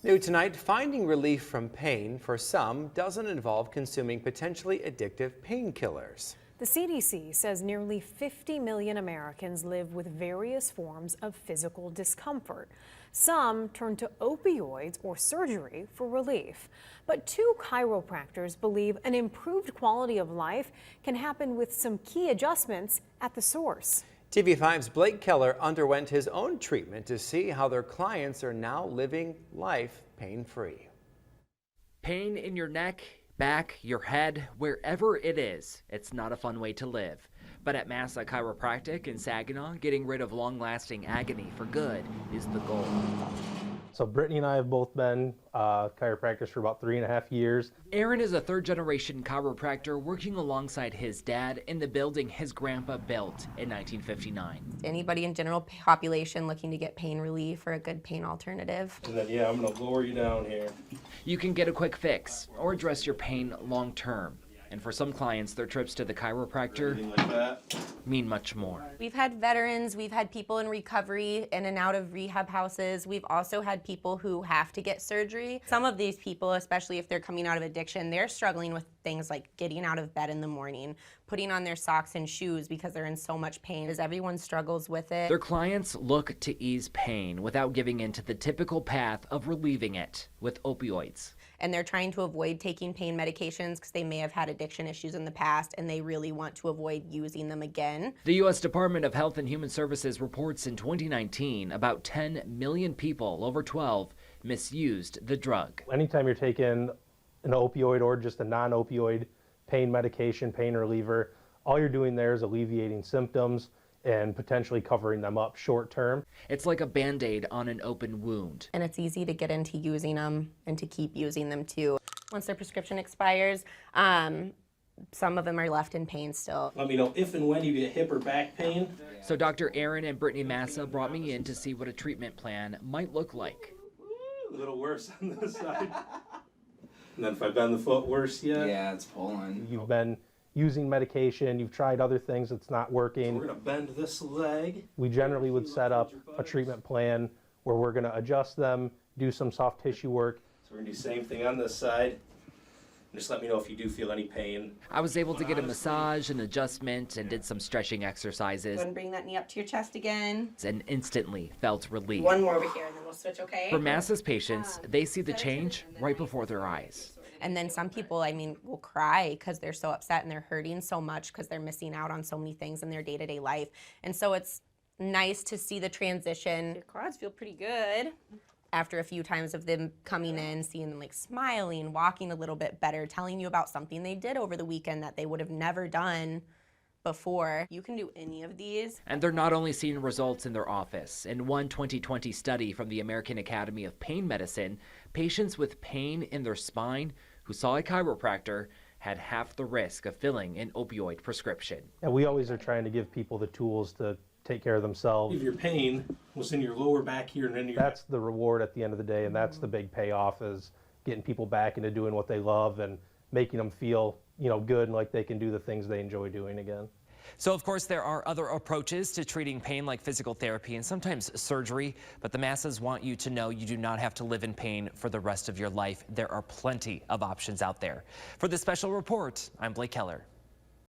New tonight, finding relief from pain for some doesn't involve consuming potentially addictive painkillers. The CDC says nearly 50 million Americans live with various forms of physical discomfort. Some turn to opioids or surgery for relief. But two chiropractors believe an improved quality of life can happen with some key adjustments at the source. TV5's Blake Keller underwent his own treatment to see how their clients are now living life pain-free. Pain in your neck, back, your head, wherever it is, it's not a fun way to live. But at Massa Chiropractic in Saginaw, getting rid of long-lasting agony for good is the goal. So Brittany and I have both been chiropractors for about 3.5 years. Aaron is a third-generation chiropractor working alongside his dad in the building his grandpa built in 1959. Anybody in general population looking to get pain relief or a good pain alternative. And then, yeah, I'm going to lower you down here. You can get a quick fix or address your pain long-term. And for some clients, their trips to the chiropractor mean much more. We've had veterans, we've had people in recovery, in and out of rehab houses. We've also had people who have to get surgery. Some of these people, especially if they're coming out of addiction, they're struggling with things like getting out of bed in the morning, putting on their socks and shoes because they're in so much pain, as everyone struggles with it. Their clients look to ease pain without giving in to the typical path of relieving it with opioids. And they're trying to avoid taking pain medications because they may have had addiction issues in the past and they really want to avoid using them again. The U.S. Department of Health and Human Services reports in 2019 about 10 million people over 12 misused the drug. Anytime you're taking an opioid or just a non-opioid pain medication, pain reliever, all you're doing there is alleviating symptoms and potentially covering them up short term. It's like a Band-Aid on an open wound. And it's easy to get into using them and to keep using them too. Once their prescription expires, some of them are left in pain still. Let me know if and when you get hip or back pain. So Dr. Aaron and Brittany Massa brought me in to see what a treatment plan might look like. A little worse on this side. And then if I bend the foot, worse yet? Yeah, it's pulling. You've been using medication, you've tried other things that's not working. So we're gonna bend this leg. We generally would set up a treatment plan where we're gonna adjust them, do some soft tissue work. So we're gonna do the same thing on this side. Just let me know if you do feel any pain. I was able to get a massage, an adjustment, and did some stretching exercises. Go ahead and bring that knee up to your chest again. And instantly felt relief. One more over here and then we'll switch, okay? For Massa's patients, they see the change right before their eyes. And then some people, will cry because they're so upset and they're hurting so much because they're missing out on so many things in their day-to-day life. And so it's nice to see the transition. Your quads feel pretty good. After a few times of them coming in, seeing them smiling, walking a little bit better, telling you about something they did over the weekend that they would have never done before. You can do any of these. And they're not only seeing results in their office. In one 2020 study from the American Academy of Pain Medicine, patients with pain in their spine who saw a chiropractor had half the risk of filling an opioid prescription. And we always are trying to give people the tools to take care of themselves. If your pain was in your lower back here and then your That's the reward at the end of the day, and that's the big payoff, is getting people back into doing what they love and making them feel, good and like they can do the things they enjoy doing again. So, of course, there are other approaches to treating pain like physical therapy and sometimes surgery, but the Massas want you to know you do not have to live in pain for the rest of your life. There are plenty of options out there. For this special report, I'm Blake Keller.